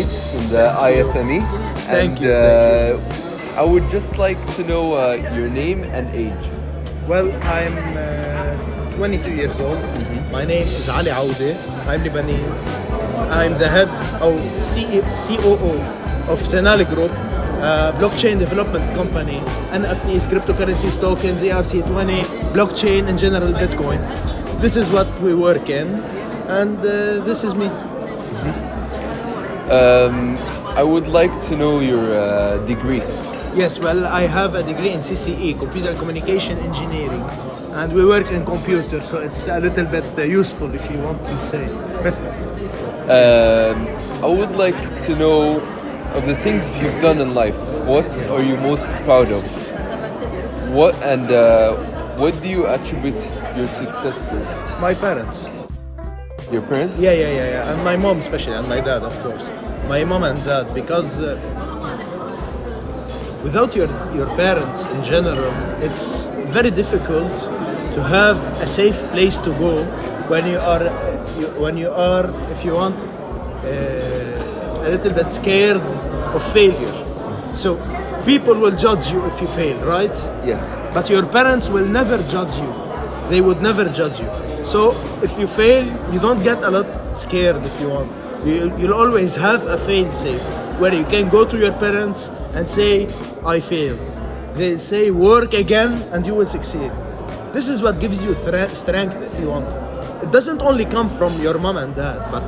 States in the IFME. Thank you. I would just like to know your name and age. Well, I'm 22 years old. My name is Ali Aoude. I'm Lebanese. I'm the head of COO of Senal Group, blockchain development company, NFTs, cryptocurrencies, tokens, ERC20, blockchain, in general, Bitcoin. This is what we work in, and this is me. I would like to know your degree. Yes, well, I have a degree in CCE, Computer Communication Engineering, and we work in computers, so it's a little bit useful if you want to say. I would like to know of the things you've done in life. What are you most proud of? What do you attribute your success to? My parents. Your parents? Yeah. And my mom especially, and my dad, of course. My mom and dad, because without your parents in general, it's very difficult to have a safe place to go when you are, if you want, a little bit scared of failure. So people will judge you if you fail, right? Yes. But your parents will never judge you. They would never judge you. So if you fail, you don't get a lot scared if you want. You'll always have a fail safe where you can go to your parents and say, I failed. They say, work again and you will succeed. This is what gives you strength if you want. It doesn't only come from your mom and dad, but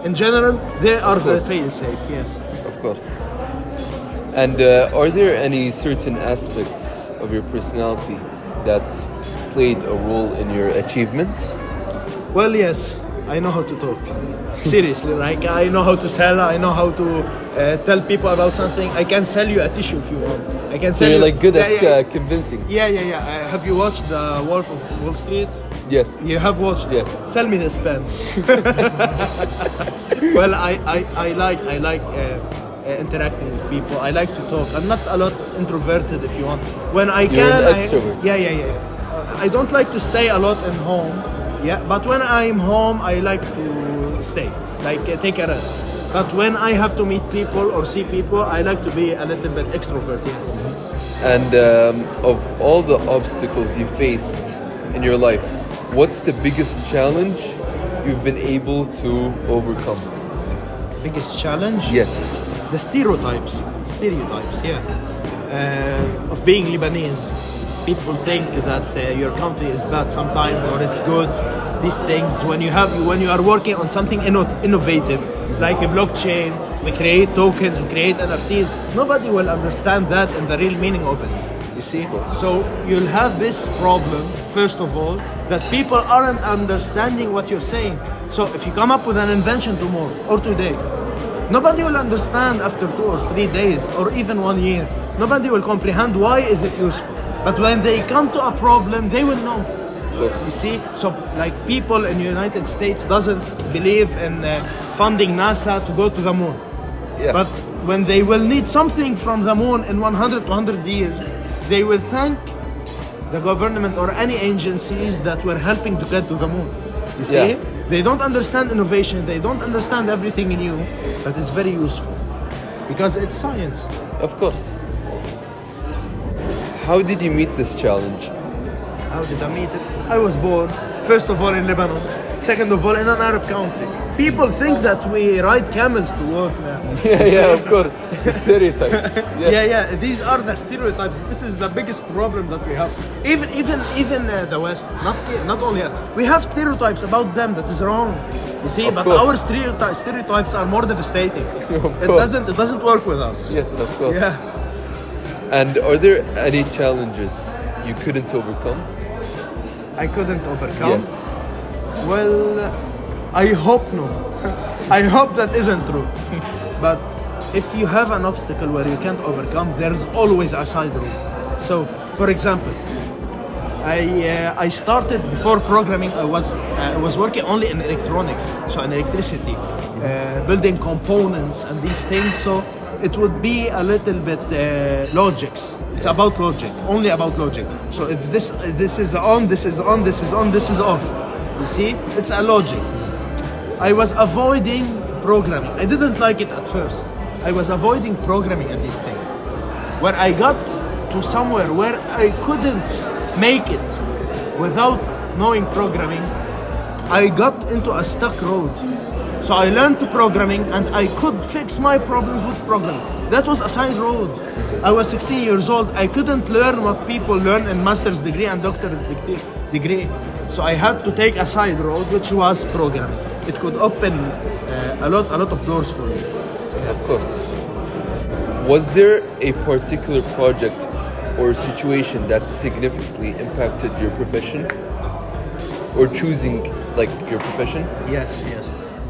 in general, they are the fail safe, yes. Of course. And are there any certain aspects of your personality that played a role in your achievements? Well, yes, I know how to talk. Seriously, like I know how to sell, I know how to tell people about something. I can sell you a tissue if you want. I can sell So you're you, like good at convincing. Yeah. Have you watched The Wolf of Wall Street? Yes. You have watched? Yes. Sell me this pen. Well, I like interacting with people. I like to talk. I'm not a lot introverted if you want. When I You're can, an extrovert. Yeah. I don't like to stay a lot in home. Yeah, but when I'm home, I like to stay, like take a rest. But when I have to meet people or see people, I like to be a little bit extroverted. And of all the obstacles you faced in your life, what's the biggest challenge you've been able to overcome? Biggest challenge? Yes. The stereotypes, yeah, of being Lebanese. People think that your country is bad sometimes or it's good. These things, when you are working on something innovative, like a blockchain, we create tokens, we create NFTs, nobody will understand that and the real meaning of it, you see? So you'll have this problem, first of all, that people aren't understanding what you're saying. So if you come up with an invention tomorrow or today, nobody will understand after 2 or 3 days or even 1 year. Nobody will comprehend why is it useful. But when they come to a problem, they will know. You see, so like people in the United States doesn't believe in funding NASA to go to the moon. Yeah. But when they will need something from the moon in 100 to 100 years, they will thank the government or any agencies that were helping to get to the moon. You see, they don't understand innovation, they don't understand everything new, but it's very useful because it's science. Of course. How did you meet this challenge? How did I meet it? I was born, first of all, in Lebanon. Second of all, in an Arab country. People think that we ride camels to work now. Yeah, of course. The stereotypes. Yeah. These are the stereotypes. This is the biggest problem that we have. Even the West, not only we have stereotypes about them that is wrong. You see, but our stereotypes are more devastating. It doesn't work with us. Yes, of course. Yeah. And are there any challenges you couldn't overcome? I couldn't overcome? Yes. Well, I hope no. I hope that isn't true. But if you have an obstacle where you can't overcome, there's always a side road. So, for example, I started before programming. I was working only in electronics, so in electricity, building components and these things. So it would be a little bit logics. It's about logic, only about logic. So if this is on, this is on, this is on, this is off. You see, it's a logic. I was avoiding programming. I didn't like it at first. I was avoiding programming and these things. When I got to somewhere where I couldn't make it without knowing programming, I got into a stuck road. So I learned programming and I could fix my problems with programming. That was a side road. I was 16 years old. I couldn't learn what people learn in master's degree and doctor's degree. So I had to take a side road, which was programming. It could open a lot of doors for me. Of course. Was there a particular project or situation that significantly impacted your profession? Or choosing like your profession? Yes.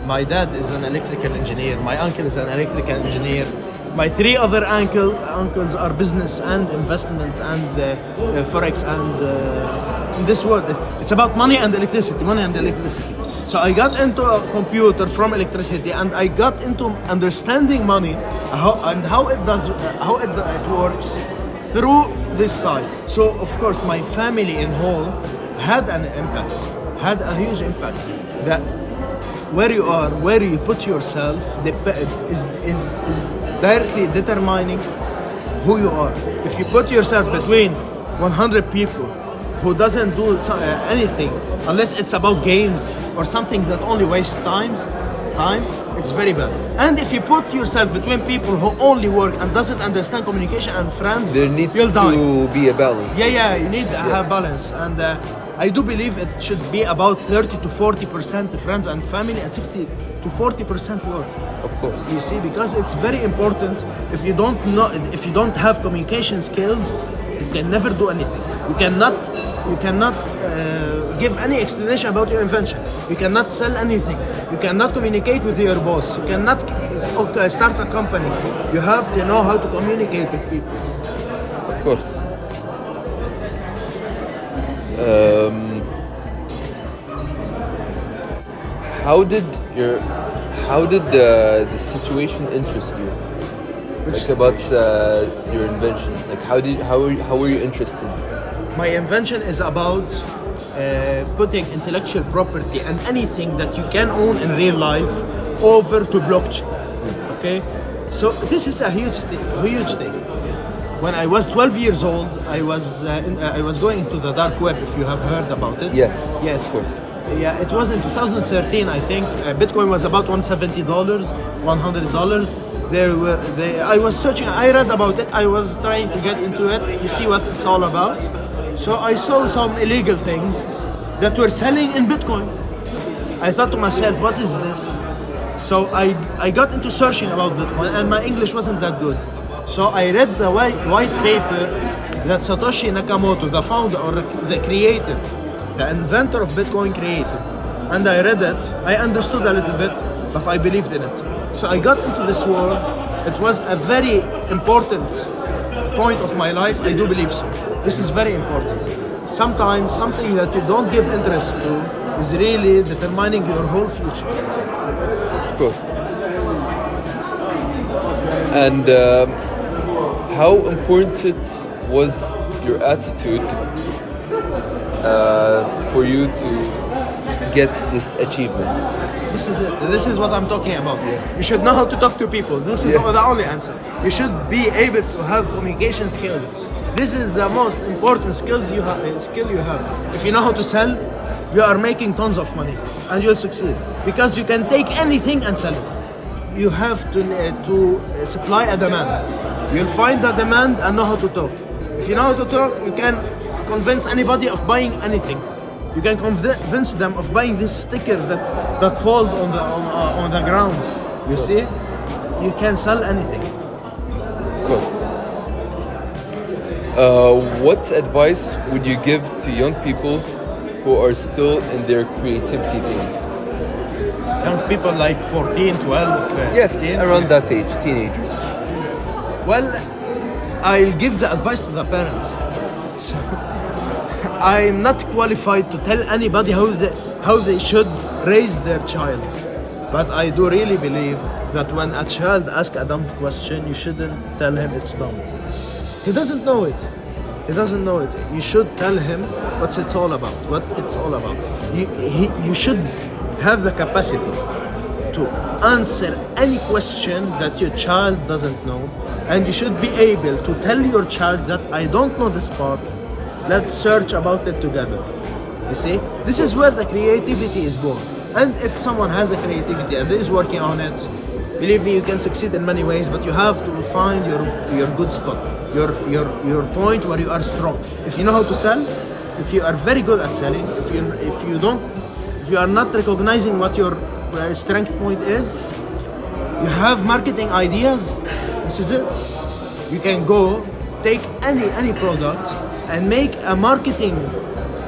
My dad is an electrical engineer. My uncle is an electrical engineer. My three other uncles are business and investment and forex and in this world. It's about money and electricity. So I got into a computer from electricity and I got into understanding money how it works through this side. So of course my family in whole had a huge impact. That where you are, where you put yourself, is directly determining who you are. If you put yourself between 100 people who doesn't do anything unless it's about games or something that only wastes time, it's very bad. And if you put yourself between people who only work and doesn't understand communication and friends, there needs you'll die. to be a balance. Yeah, you need to have balance. And I do believe it should be about 30 to 40% friends and family and 60 to 40% work. Of course. You see, because it's very important. If you don't have communication skills, you can never do anything. You cannot give any explanation about your invention. You cannot sell anything. You cannot communicate with your boss. You cannot start a company. You have to know how to communicate with people. Of course. How did the situation interest you? Like about your invention. Like how were you interested? My invention is about putting intellectual property and anything that you can own in real life over to blockchain. Okay, so this is a huge thing. When I was 12 years old, I was going into the dark web. If you have heard about it. Yes. Of course. Yeah, it was in 2013, I think. Bitcoin was about $170, $100. I was searching. I read about it. I was trying to get into it to see what it's all about. So I saw some illegal things that were selling in Bitcoin. I thought to myself, what is this? So I got into searching about Bitcoin, and my English wasn't that good. So I read the white paper that Satoshi Nakamoto, the founder or the creator, the inventor of Bitcoin created. And I read it, I understood a little bit, but I believed in it. So I got into this world. It was a very important point of my life. I do believe so. This is very important. Sometimes something that you don't give interest to is really determining your whole future. Of course. And how important was your attitude for you to get this achievement? This is it. This is what I'm talking about. Yeah. You should know how to talk to people. This is the only answer. You should be able to have communication skills. This is the most important skill you have. If you know how to sell, you are making tons of money and you'll succeed because you can take anything and sell it. You have to supply a demand. You'll find the demand and know how to talk. If you know how to talk, you can convince anybody of buying anything. You can convince them of buying this sticker that falls on the ground. You see, you can sell anything. Of course. What advice would you give to young people who are still in their creativity phase? Young people like 14, 12, yes, 15, around that age, teenagers. Well, I'll give the advice to the parents. So, I'm not qualified to tell anybody how they should raise their child. But I do really believe that when a child asks a dumb question, you shouldn't tell him it's dumb. He doesn't know it. You should tell him what it's all about. You should have the capacity to answer any question that your child doesn't know, and you should be able to tell your child that I don't know this part, let's search about it together. You see, this is where the creativity is born. And if someone has a creativity and is working on it, believe me, you can succeed in many ways, but you have to find your good spot, your point where you are strong. If you know how to sell, if you are very good at selling, if you are not recognizing what your strength point is, you have marketing ideas, this is it. You can go take any product and make a marketing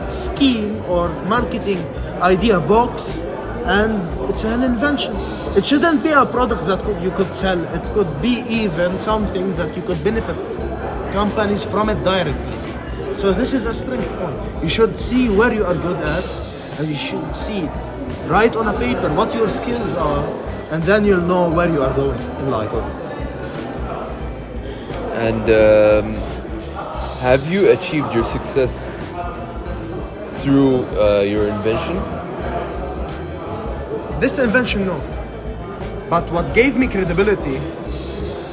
scheme or marketing idea box, and it's an invention. It shouldn't be a product that you could sell. It could be even something that you could benefit companies from it directly. So this is a strength point. You should see where you are good at, and you should see, write on a paper what your skills are, and then you'll know where you are going in life. And have you achieved your success through your invention? This invention, no. But what gave me credibility,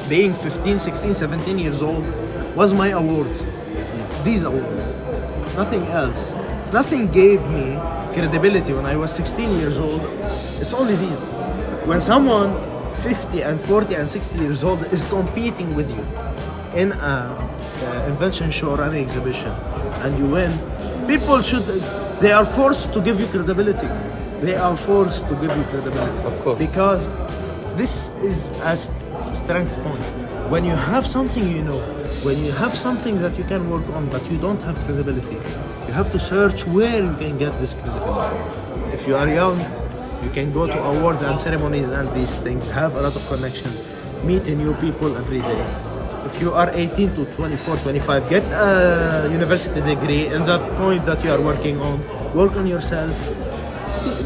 being 15, 16, 17 years old, was my awards. These awards. Nothing else. Nothing gave me credibility when I was 16 years old. It's only these. When someone 50 and 40 and 60 years old is competing with you in an invention show or an exhibition, and you win, they are forced to give you credibility. They are forced to give you credibility. Of course. Because this is a strength point. When you have something you know, when you have something that you can work on, but you don't have credibility, you have to search where you can get this credibility. If you are young, you can go to awards and ceremonies and these things, have a lot of connections, meet new people every day. If you are 18 to 24, 25, get a university degree in that point that you are working on, work on yourself.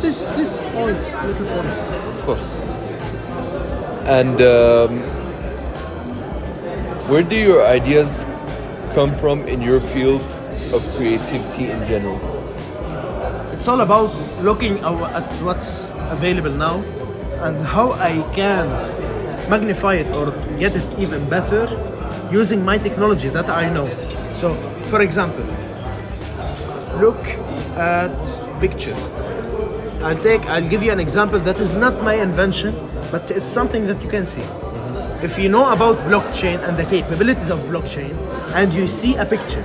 This points, little points. Of course. And where do your ideas come from in your field of creativity in general? It's all about looking at what's available now and how I can magnify it or get it even better using my technology that I know. So, for example, look at pictures. I'll give you an example that is not my invention, but it's something that you can see. If you know about blockchain and the capabilities of blockchain, and you see a picture,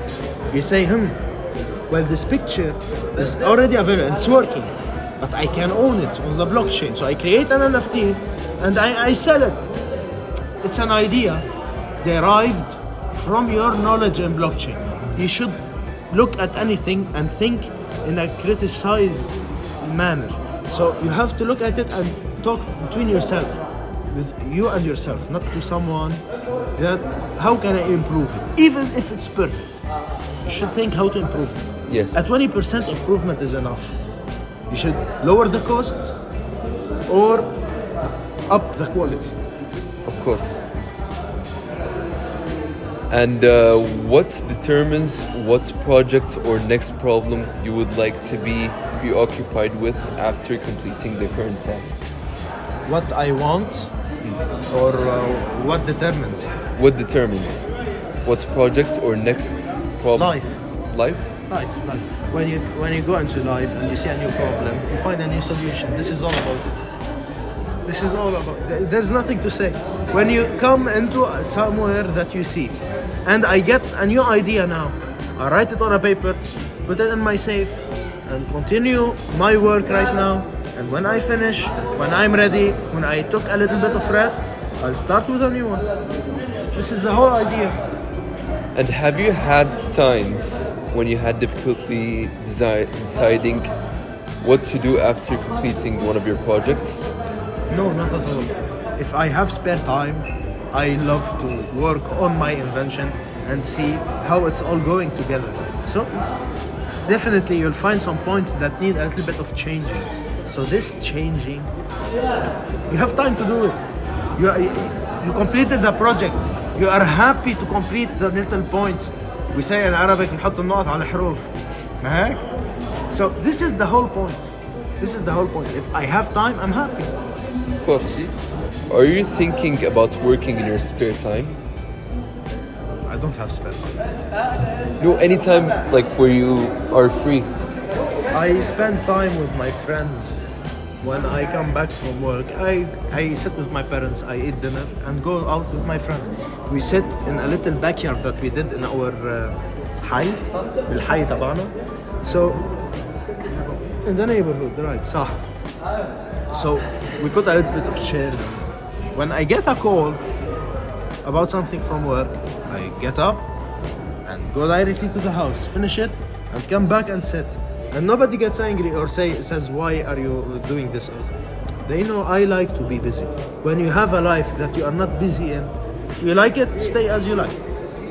you say, well, this picture is already available, it's working, but I can own it on the blockchain. So I create an NFT and I sell it. It's an idea derived from your knowledge in blockchain. You should look at anything and think in a criticized manner. So you have to look at it and talk between yourself, with you and yourself, not to someone that how can I improve it? Even if it's perfect, you should think how to improve it. Yes. A 20% improvement is enough. You should lower the cost or up the quality. Of course. And what determines what project or next problem you would like to be preoccupied with after completing the current task? What I want or what determines? What determines what's project or next problem? Life. Life? Life. When you go into life and you see a new problem, you find a new solution. This is all about it. This is all about it. There's nothing to say. When you come into somewhere that you see, and I get a new idea now, I write it on a paper, put it in my safe, and continue my work right now. And when I finish, when I'm ready, when I took a little bit of rest, I'll start with a new one. This is the whole idea. And have you had times when you had difficulty deciding what to do after completing one of your projects? No, not at all. If I have spare time, I love to work on my invention and see how it's all going together. So definitely you'll find some points that need a little bit of changing. So this changing, you have time to do it. You completed the project. You are happy to complete the little points. We say in Arabic نحط النقط على الحروف. ما هيك؟ So this is the whole point. This is the whole point. If I have time, I'm happy. course. Are you thinking about working in your spare time? I don't have spare time. No, anytime like where you are free. I spend time with my friends. When I come back from work, I sit with my parents, I eat dinner, and go out with my friends. We sit in a little backyard that we did in our حي, بالحي تبعنا. So, in the neighborhood, right, صح. So, we put a little bit of chairs. When I get a call about something from work, I get up and go directly to the house, finish it, and come back and sit. And nobody gets angry or says, why are you doing this? They know I like to be busy. When you have a life that you are not busy in, if you like it, stay as you like.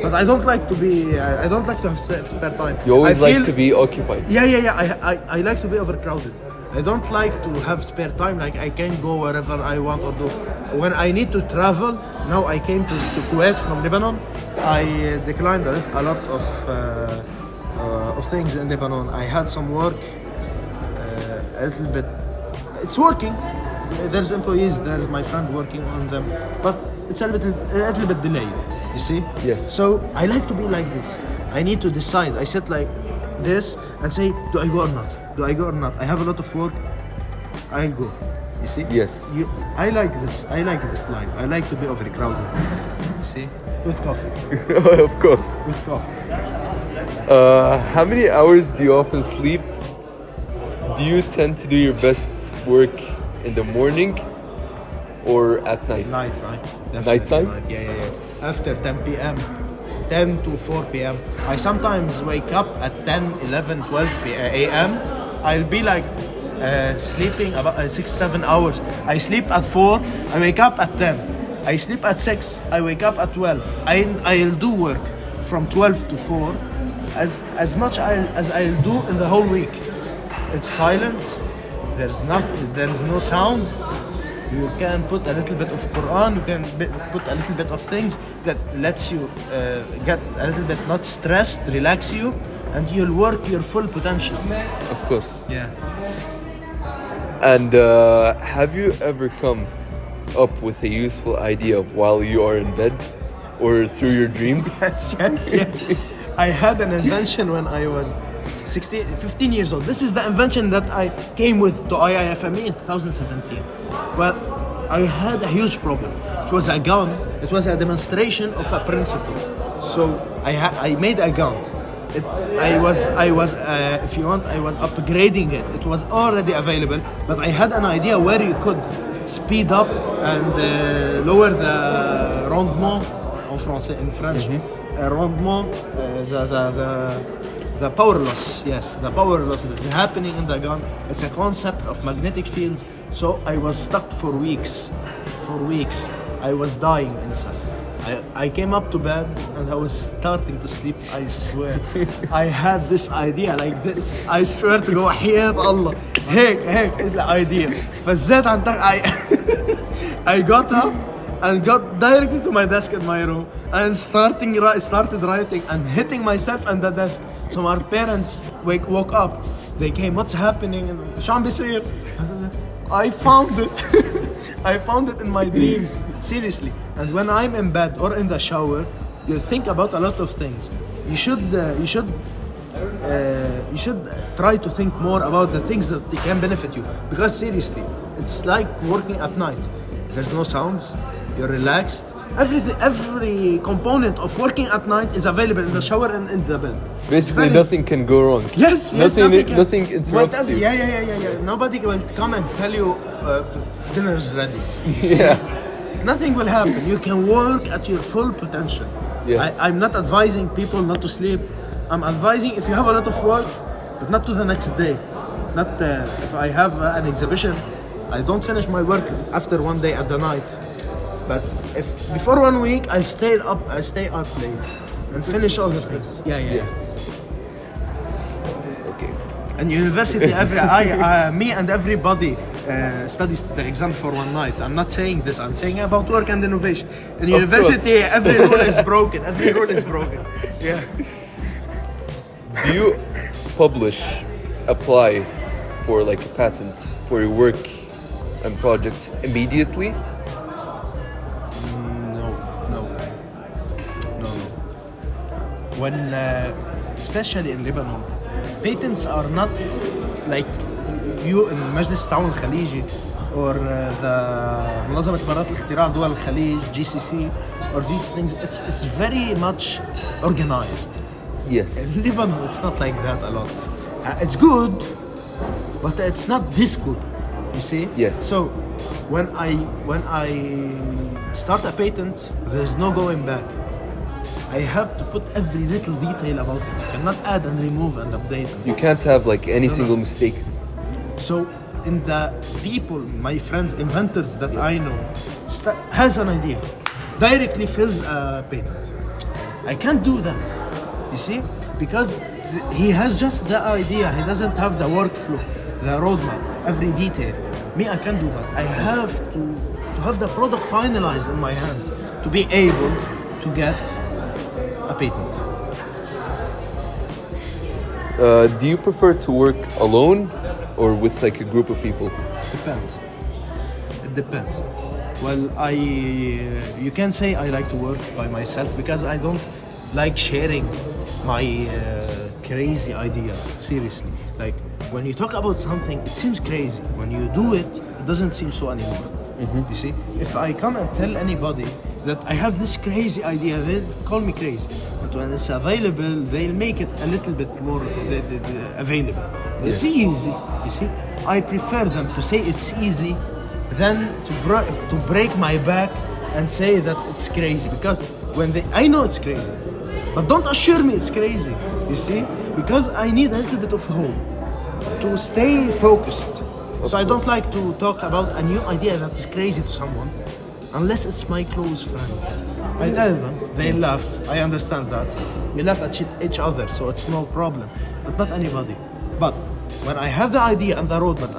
But I don't like to be, I don't like to have spare time. You always like to be occupied. Yeah. I like to be overcrowded. I don't like to have spare time, like I can go wherever I want or do. When I need to travel, now I came to Kuwait from Lebanon, I declined a lot of things in Lebanon. I had some work, a little bit. It's working. There's employees. There's my friend working on them, but it's a little bit delayed. You see? Yes. So I like to be like this. I need to decide. I sit like this and say, do I go or not? Do I go or not? I have a lot of work. I'll go. You see? Yes. I like this. I like this life. I like to be overcrowded. You see? With coffee. Of course. With coffee. How many hours do you often sleep? Do you tend to do your best work in the morning or at night? Night. Definitely Nighttime? night. Yeah. After 10 p.m. 10 to 4 p.m. I sometimes wake up at 10, 11, 12 a.m. I'll be like sleeping about 6-7 hours. I sleep at 4, I wake up at 10. I sleep at 6, I wake up at 12. I'll do work from 12 to 4 as much as I'll do in the whole week. It's silent, there's no sound. You can put a little bit of Quran, you can put a little bit of things that lets you get a little bit not stressed, relax you, and you'll work your full potential. Of course. Yeah. And have you ever come up with a useful idea while you are in bed or through your dreams? Yes. I had an invention when I was 15 years old. This is the invention that I came with to IFME in 2017. Well, I had a huge problem. It was a gun. It was a demonstration of a principle. So I made a gun. I was if you want, I was upgrading it. It was already available, but I had an idea where you could speed up and lower the rendement en français, in French. Rendement, the power loss. Yes, the power loss that's happening in the gun. It's a concept of magnetic fields. So I was stuck for weeks. I was dying inside. I came up to bed and I was starting to sleep. I swear. I had this idea like this. I swear to go حياة الله هيك الidea. فزيت عن I got up and got directly to my desk in my room and started writing and hitting myself on the desk. So our parents woke up. They came, what's happening? شو عم بيصير? I found it. I found it in my dreams. Seriously. And when I'm in bed or in the shower, you think about a lot of things. You should try to think more about the things that can benefit you. Because seriously, it's like working at night. There's no sounds. You're relaxed. Every component of working at night is available in the shower and in the bed. Basically, nothing can go wrong. Yes, nothing interrupts you. Yeah. Nobody will come and tell you dinner's ready. Yeah. Nothing will happen. You can work at your full potential. Yes. I'm not advising people not to sleep. I'm advising if you have a lot of work, but not to the next day. Not if I have an exhibition, I don't finish my work after one day at the night. But if before 1 week I stay up late and finish all the things. Yeah. Yes. Okay. And university, me and everybody studies the exam for one night. I'm not saying this. I'm saying about work and innovation. In university, every rule is broken. Every rule is broken. Yeah. Do you apply for like a patent for your work and projects immediately? No, no, no. When, especially in Lebanon, patents are not like you in مجلس التعاون الخليجي or the منظمة قرارات الاختراع دول الخليج GCC or these things. It's very much organized. Yes. In Lebanon, it's not like that a lot. It's good, but it's not this good. You see? Yes. So when I start a patent, there's no going back. I have to put every little detail about it. I cannot add and remove and update. You can't have like any single mistake. So in the people, my friends, inventors that I know, has an idea, directly fills a patent. I can't do that. You see? Because he has just the idea. He doesn't have the workflow, the roadmap, every detail. Me, I can't do that. I have to have the product finalized in my hands to be able to get a patent. Do you prefer to work alone or with like a group of people? Depends. It depends. Well, you can say I like to work by myself because I don't like sharing my crazy ideas. Seriously, like when you talk about something, it seems crazy. When you do it, it doesn't seem so anymore. You see, if I come and tell anybody that I have this crazy idea, they'll call me crazy. But when it's available, they'll make it a little bit more available. It's easy. You see, I prefer them to say it's easy than to break my back and say that it's crazy. Because when I know it's crazy, but don't assure me it's crazy. You see, because I need a little bit of hope to stay focused. So I don't like to talk about a new idea that is crazy to someone unless it's my close friends. I tell them, they laugh, I understand that. We laugh at each other, so it's no problem. But not anybody. But when I have the idea and the roadmap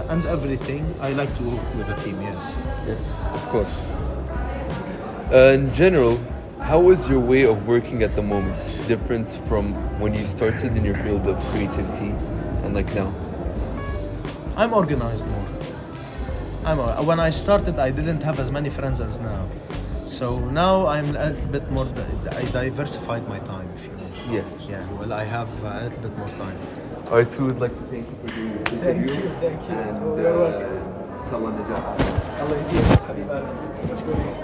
and everything, I like to work with a team, yes. Yes, of course. In general, how is your way of working at the moment different from when you started in your field of creativity and like now? I'm organized more. When I started, I didn't have as many friends as now. So now I'm a little bit more, I diversified my time, if you know. Yes. Yeah, well, I have a little bit more time. Alright, we would like to thank you for doing this interview. Thank you. And You're welcome. inshallah najah. Allah يديمك حبيب قلبي.